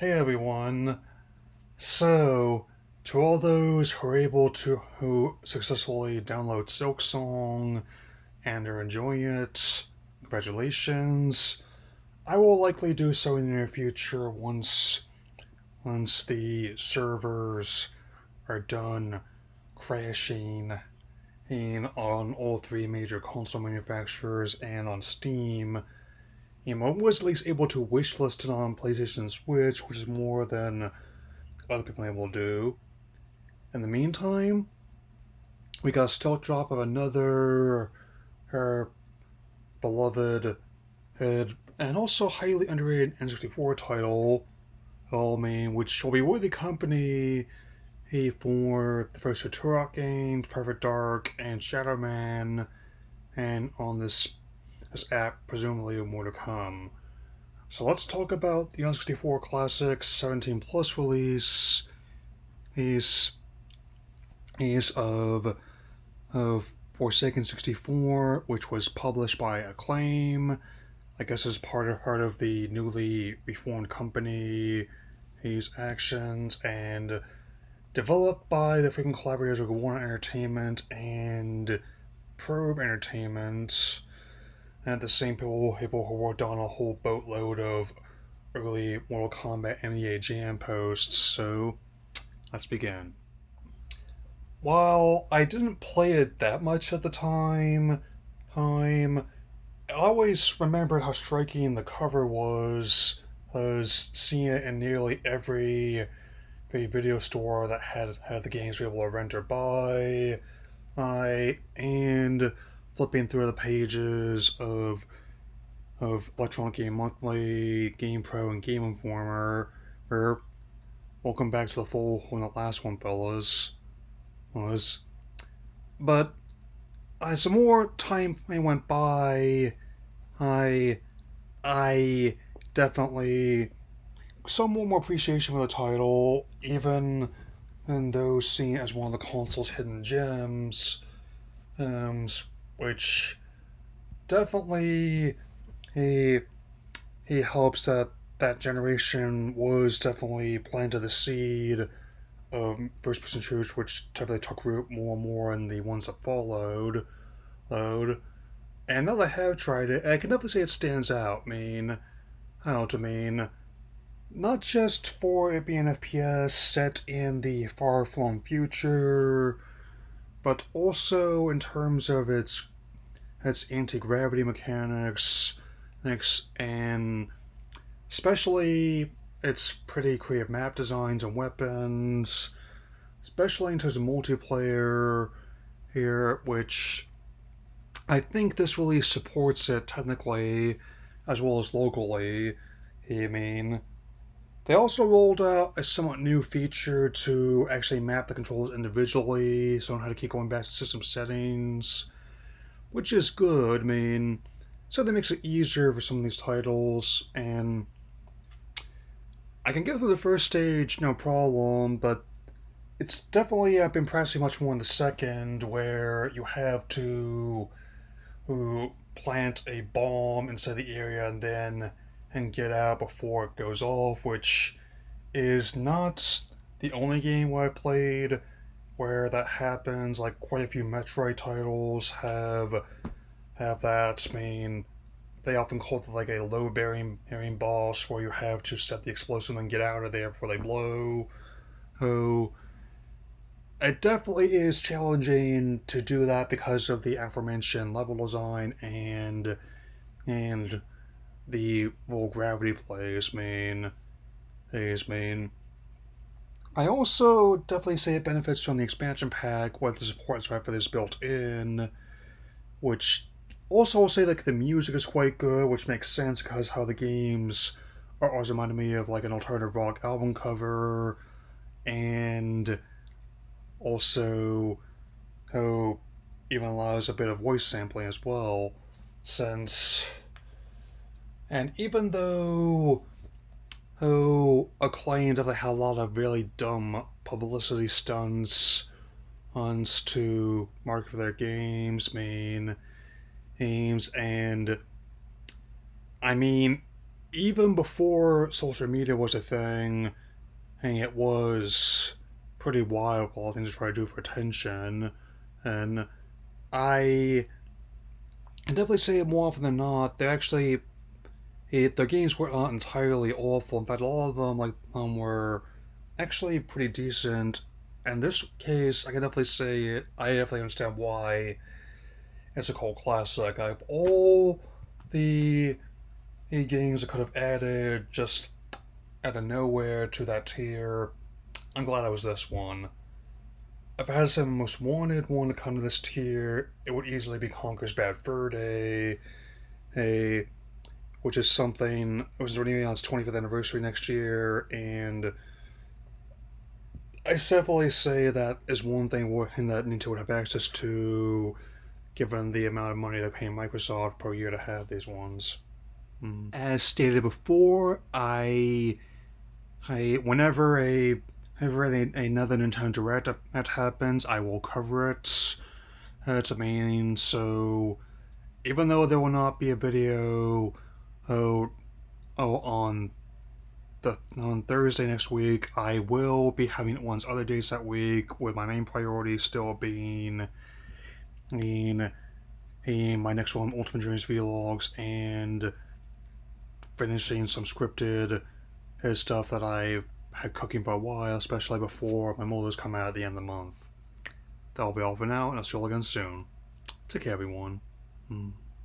Hey everyone. So, to all those who are able to who successfully download Silksong and are enjoying it, congratulations. I will likely do so in the near future once the servers are done crashing on all three major console manufacturers and on Steam. I was at least able to wishlist it on PlayStation Switch, which is more than other people are able to do. In the meantime, we got a stealth drop of another her beloved and also highly underrated N64 title, which will be with the company for the first two Turok games, Perfect Dark and Shadow Man, and on this app, presumably more to come. So let's talk about the N64 Classics 17 Plus release. He's he's of Forsaken 64, which was published by Acclaim, I guess as part of the newly reformed company, His Actions, and developed by the frequent collaborators of Warner Entertainment and Probe Entertainment, and the same people who worked on a whole boatload of early Mortal Kombat MEA Jam posts. So let's begin. While I didn't play it that much at the time, I always remembered how striking the cover was. I was seeing it in nearly every video store that had the games we were able to rent or buy. And flipping through the pages of Electronic Game Monthly, Game Pro, and Game Informer. Where welcome back to the full when the last one, fellas. Was but as more time went by, I I definitely some more appreciation for the title, even in those seen as one of the console's hidden gems, um, which definitely he he hopes that that generation was definitely planted the seed of first-person shooters, which definitely took root more and more in the ones that followed. Load. And now that I have tried it, I can definitely say it stands out. Not just for it being an FPS set in the far flung future, but also in terms of its anti gravity mechanics, and especially its pretty creative map designs and weapons, especially in terms of multiplayer here, which I think this really supports it technically as well as locally. I mean, They also rolled out a somewhat new feature to actually map the controls individually, so I don't have to keep going back to system settings, which is good. So that makes it easier for some of these titles, and I can get through the first stage no problem, but it's definitely been pressing much more in the second, where you have to plant a bomb inside the area and get out before it goes off, which is not the only game where I played where that happens. Like quite a few Metroid titles have that. They often call it like a low bearing boss where you have to set the explosive and get out of there before they blow. So it definitely is challenging to do that because of the aforementioned level design and the role gravity plays. I also definitely say it benefits from the expansion pack with the support right for this built in, which also I'll say like the music is quite good, which makes sense because how the games are always reminding me of like an alternative rock album cover, and also how even allows a bit of voice sampling as well. Since and even though who acclaimed that they had a lot of really dumb publicity stunts to market for their games, and I mean, even before social media was a thing, and it was pretty wild all things to try to do for attention. And I can definitely say more often than not, their games were not entirely awful. In fact, a lot of them were actually pretty decent. In this case, I can definitely say it. I definitely understand why it's a cult classic. I have all the games that could have added just out of nowhere to that tier. I'm glad I was this one. If I had some most wanted one to come to this tier, it would easily be Conker's Bad Fur Day, a which is something which is already on its 25th anniversary next year, and I definitely say that is one thing that Nintendo would have access to, given the amount of money they're paying Microsoft per year to have these ones. As stated before, I whenever another Nintendo Direct that happens, I will cover it. It's amazing. So even though there will not be a video, oh, on on Thursday next week, I will be having ones other days that week, with my main priority still being in, my next one, Ultimate Dreams Vlogs, and finishing some scripted stuff that I've had cooking for a while, especially before my molders come out at the end of the month. That'll be all for now, and I'll see you all again soon. Take care, everyone.